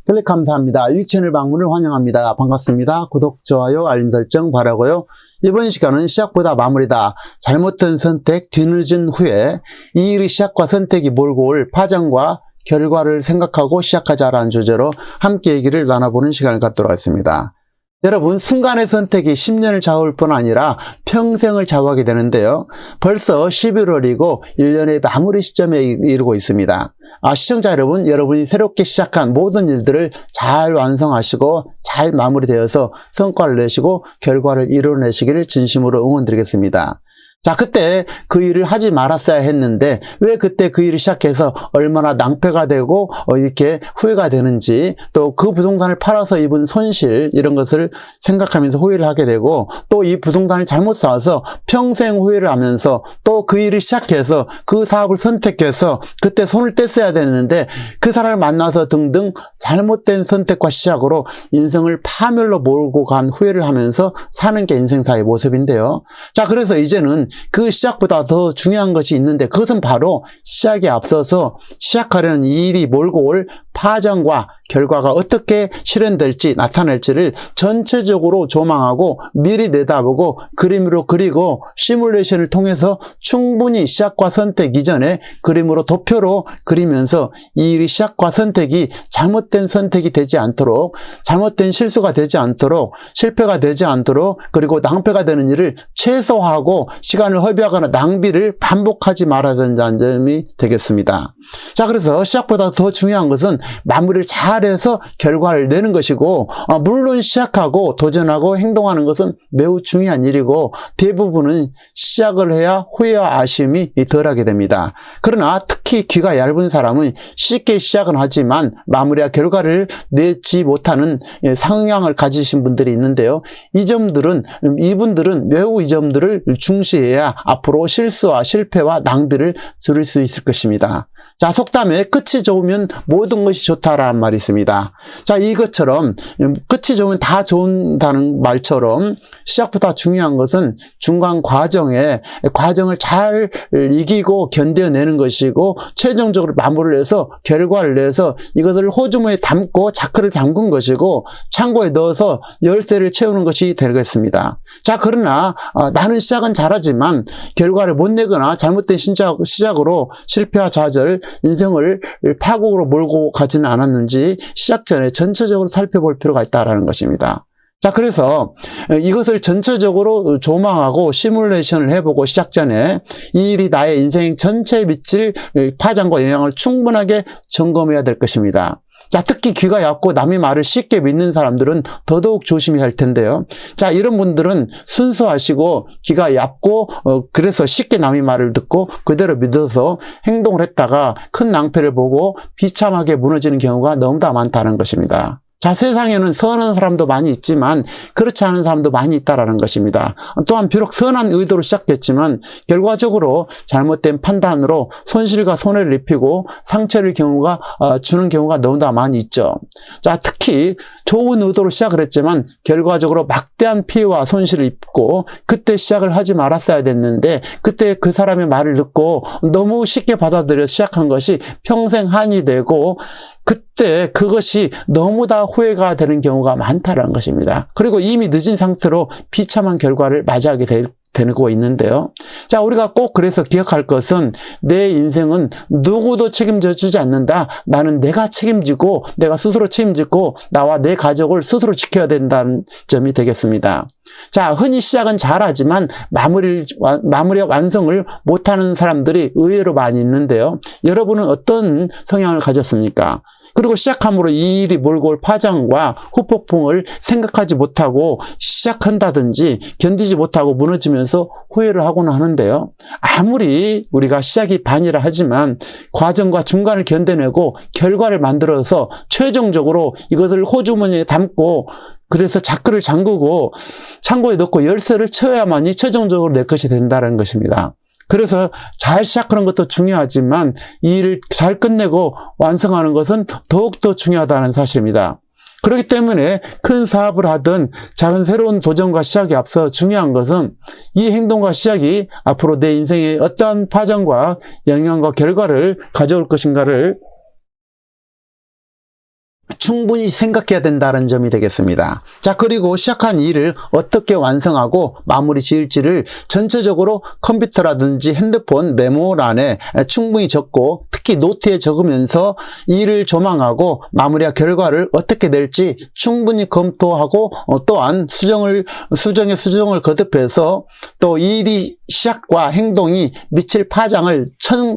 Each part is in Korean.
클릭 감사합니다. 유익 채널 방문을 환영합니다. 반갑습니다. 구독, 좋아요, 알림 설정 바라고요. 이번 시간은 시작보다 마무리다. 잘못된 선택, 뒤늦은 후에 이 일의 시작과 선택이 몰고 올 파장과 결과를 생각하고 시작하자라는 주제로 함께 얘기를 나눠보는 시간을 갖도록 하겠습니다. 여러분, 순간의 선택이 10년을 좌우할 뿐 아니라 평생을 좌우하게 되는데요. 벌써 11월이고 1년의 마무리 시점에 이르고 있습니다. 시청자 여러분, 여러분이 새롭게 시작한 모든 일들을 잘 완성하시고 잘 마무리되어서 성과를 내시고 결과를 이뤄내시기를 진심으로 응원드리겠습니다. 자, 그때 그 일을 하지 말았어야 했는데 왜 그때 그 일을 시작해서 얼마나 낭패가 되고 이렇게 후회가 되는지, 또 그 부동산을 팔아서 입은 손실, 이런 것을 생각하면서 후회를 하게 되고, 또 이 부동산을 잘못 사서 평생 후회를 하면서 또 그 일을 시작해서 그 사업을 선택해서 그때 손을 뗐어야 되는데 그 사람을 만나서 등등 잘못된 선택과 시작으로 인생을 파멸로 몰고 간 후회를 하면서 사는 게 인생사의 모습인데요. 자, 그래서 이제는 그 시작보다 더 중요한 것이 있는데, 그것은 바로 시작에 앞서서 시작하려는 이 일이 몰고 올 파장과 결과가 어떻게 실현될지 나타낼지를 전체적으로 조망하고 미리 내다보고 그림으로 그리고 시뮬레이션을 통해서 충분히 시작과 선택 이전에 그림으로 도표로 그리면서 이 일이 시작과 선택이 잘못된 선택이 되지 않도록, 잘못된 실수가 되지 않도록, 실패가 되지 않도록, 그리고 낭패가 되는 일을 최소화하고 시간을 허비하거나 낭비를 반복하지 말아야 된다는 점이 되겠습니다. 자, 그래서 시작보다 더 중요한 것은 마무리를 잘해서 결과를 내는 것이고, 물론 시작하고 도전하고 행동하는 것은 매우 중요한 일이고, 대부분은 시작을 해야 후회와 아쉬움이 덜하게 됩니다. 그러나 특히 귀가 얇은 사람은 쉽게 시작은 하지만 마무리와 결과를 내지 못하는 성향을 가지신 분들이 있는데요. 이분들은 매우 이 점들을 중시해야 앞으로 실수와 실패와 낭비를 줄일 수 있을 것입니다. 자, 속담에 끝이 좋으면 모든 것이 좋다라는 말이 있습니다. 자, 이것처럼 끝이 좋으면 다 좋다는 말처럼 시작보다 중요한 것은 중간 과정을 잘 이기고 견뎌내는 것이고, 최종적으로 마무리를 해서 결과를 내서 이것을 호주머니에 담고 자크를 담근 것이고, 창고에 넣어서 열쇠를 채우는 것이 되겠습니다. 자, 그러나 나는 시작은 잘하지만 결과를 못 내거나 잘못된 시작으로 실패와 좌절, 인생을 파국으로 몰고 가지는 않았는지 시작 전에 전체적으로 살펴볼 필요가 있다는 것입니다. 자, 그래서 이것을 전체적으로 조망하고 시뮬레이션을 해보고 시작 전에 이 일이 나의 인생 전체에 미칠 파장과 영향을 충분하게 점검해야 될 것입니다. 자, 특히 귀가 얇고 남의 말을 쉽게 믿는 사람들은 더더욱 조심해야 할 텐데요. 자, 이런 분들은 순수하시고 귀가 얇고 그래서 쉽게 남의 말을 듣고 그대로 믿어서 행동을 했다가 큰 낭패를 보고 비참하게 무너지는 경우가 너무나 많다는 것입니다. 자, 세상에는 선한 사람도 많이 있지만 그렇지 않은 사람도 많이 있다라는 것입니다. 또한 비록 선한 의도로 시작했지만 결과적으로 잘못된 판단으로 손실과 손해를 입히고 상처를 주는 경우가 너무나 많이 있죠. 자, 특히 좋은 의도로 시작을 했지만 결과적으로 막대한 피해와 손실을 입고, 그때 시작을 하지 말았어야 됐는데 그때 그 사람의 말을 듣고 너무 쉽게 받아들여 시작한 것이 평생 한이 되고, 그때 그것이 너무 다 후회가 되는 경우가 많다는 것입니다. 그리고 이미 늦은 상태로 비참한 결과를 맞이하게 되고 있는데요. 자, 우리가 꼭 그래서 기억할 것은 내 인생은 누구도 책임져 주지 않는다. 나는 내가 책임지고 내가 스스로 책임지고 나와 내 가족을 스스로 지켜야 된다는 점이 되겠습니다. 자, 흔히 시작은 잘하지만 마무리와 완성을 못하는 사람들이 의외로 많이 있는데요. 여러분은 어떤 성향을 가졌습니까? 그리고 시작함으로 이 일이 몰고 올 파장과 후폭풍을 생각하지 못하고 시작한다든지 견디지 못하고 무너지면서 후회를 하곤 하는데요. 아무리 우리가 시작이 반이라 하지만 과정과 중간을 견뎌내고 결과를 만들어서 최종적으로 이것을 호주머니에 담고, 그래서 자크를 잠그고 창고에 넣고 열쇠를 채워야만이 최종적으로 내 것이 된다는 것입니다. 그래서 잘 시작하는 것도 중요하지만 이 일을 잘 끝내고 완성하는 것은 더욱더 중요하다는 사실입니다. 그렇기 때문에 큰 사업을 하든 작은 새로운 도전과 시작에 앞서 중요한 것은 이 행동과 시작이 앞으로 내 인생에 어떠한 파장과 영향과 결과를 가져올 것인가를 충분히 생각해야 된다는 점이 되겠습니다. 자, 그리고 시작한 일을 어떻게 완성하고 마무리 지을지를 전체적으로 컴퓨터라든지 핸드폰 메모란에 충분히 적고, 특히 노트에 적으면서 일을 조망하고 마무리와 결과를 어떻게 낼지 충분히 검토하고, 또한 수정을 거듭해서 또 일이 시작과 행동이 미칠 파장을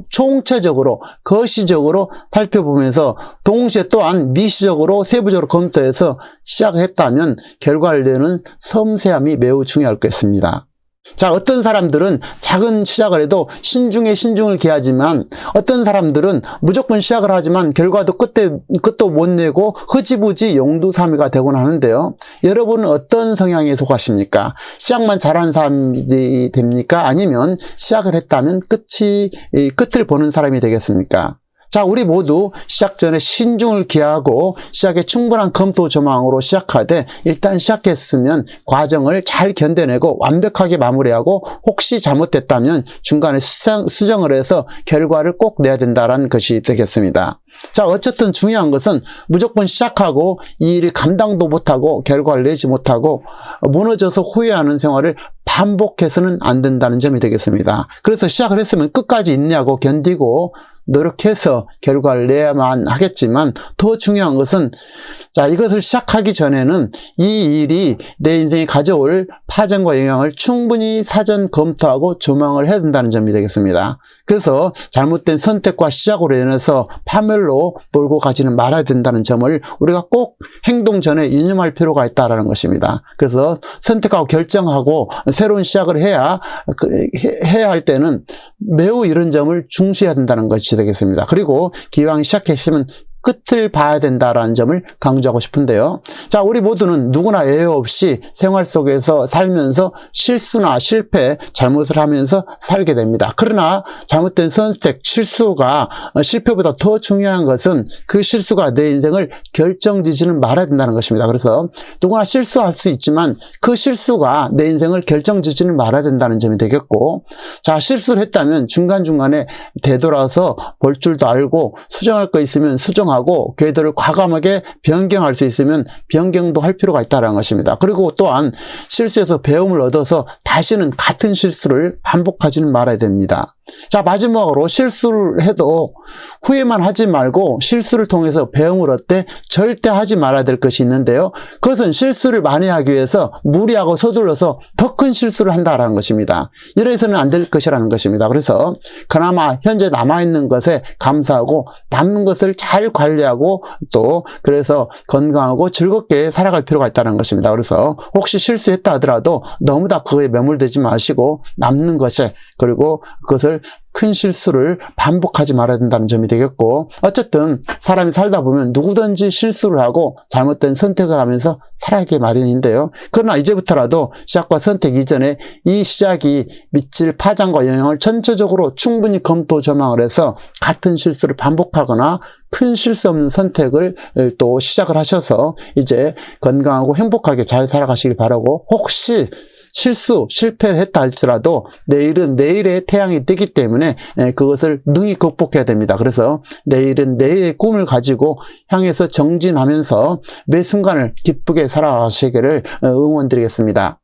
총체적으로 거시적으로 살펴보면서 동시에 또한 미시적으로 세부적으로 검토해서 시작했다면 결과를 내는 섬세함이 매우 중요할 것입니다. 자, 어떤 사람들은 작은 시작을 해도 신중에 신중을 기하지만, 어떤 사람들은 무조건 시작을 하지만 결과도 끝도 못 내고 흐지부지 용두사미가 되곤 하는데요. 여러분은 어떤 성향에 속하십니까? 시작만 잘하는 사람이 됩니까? 아니면 시작을 했다면 끝을 보는 사람이 되겠습니까? 자, 우리 모두 시작 전에 신중을 기하고 시작에 충분한 검토 조망으로 시작하되, 일단 시작했으면 과정을 잘 견뎌내고 완벽하게 마무리하고, 혹시 잘못됐다면 중간에 수정을 해서 결과를 꼭 내야 된다는 것이 되겠습니다. 자, 어쨌든 중요한 것은 무조건 시작하고 이 일을 감당도 못하고 결과를 내지 못하고 무너져서 후회하는 생활을 반복해서는 안 된다는 점이 되겠습니다. 그래서 시작을 했으면 끝까지 인내하고 견디고 노력해서 결과를 내야만 하겠지만, 더 중요한 것은, 자, 이것을 시작하기 전에는 이 일이 내 인생에 가져올 파장과 영향을 충분히 사전 검토하고 조망을 해야 된다는 점이 되겠습니다. 그래서 잘못된 선택과 시작으로 인해서 파멸로 몰고 가지는 말아야 된다는 점을 우리가 꼭 행동 전에 이념할 필요가 있다는 것입니다. 그래서 선택하고 결정하고 새로운 시작을 해야 할 때는 매우 이런 점을 중시해야 된다는 것이 되겠습니다. 그리고 기왕 시작했으면 끝을 봐야 된다라는 점을 강조하고 싶은데요. 자, 우리 모두는 누구나 예외 없이 생활 속에서 살면서 실수나 실패, 잘못을 하면서 살게 됩니다. 그러나 잘못된 선택, 실수가 실패보다 더 중요한 것은 그 실수가 내 인생을 결정지지는 말아야 된다는 것입니다. 그래서 누구나 실수할 수 있지만 그 실수가 내 인생을 결정지지는 말아야 된다는 점이 되겠고, 자, 실수를 했다면 중간중간에 되돌아서 볼 줄도 알고, 수정할 거 있으면 수정하고, 궤도를 과감하게 변경할 수 있으면 변경도 할 필요가 있다는 것입니다. 그리고 또한 실수에서 배움을 얻어서 다시는 같은 실수를 반복하지는 말아야 됩니다. 자, 마지막으로 실수를 해도 후회만 하지 말고 실수를 통해서 배움을 얻되 절대 하지 말아야 될 것이 있는데요. 그것은 실수를 많이 하기 위해서 무리하고 서둘러서 더 큰 실수를 한다는 것입니다. 이래서는 안 될 것이라는 것입니다. 그래서 그나마 현재 남아있는 것에 감사하고 남는 것을 잘 관리하고, 또 그래서 건강하고 즐겁게 살아갈 필요가 있다는 것입니다. 그래서 혹시 실수했다 하더라도 너무 다 그거에 매몰되지 마시고 남는 것에, 그리고 그것을 큰 실수를 반복하지 말아야 된다는 점이 되겠고, 어쨌든 사람이 살다 보면 누구든지 실수를 하고 잘못된 선택을 하면서 살아가기 마련인데요. 그러나 이제부터라도 시작과 선택 이전에 이 시작이 미칠 파장과 영향을 전체적으로 충분히 검토 조망을 해서 같은 실수를 반복하거나 큰 실수 없는 선택을 또 시작을 하셔서 이제 건강하고 행복하게 잘 살아가시길 바라고, 혹시 실패를 했다 할지라도 내일은 내일의 태양이 뜨기 때문에 그것을 능히 극복해야 됩니다. 그래서 내일은 내일의 꿈을 가지고 향해서 정진하면서 매 순간을 기쁘게 살아가시기를 응원드리겠습니다.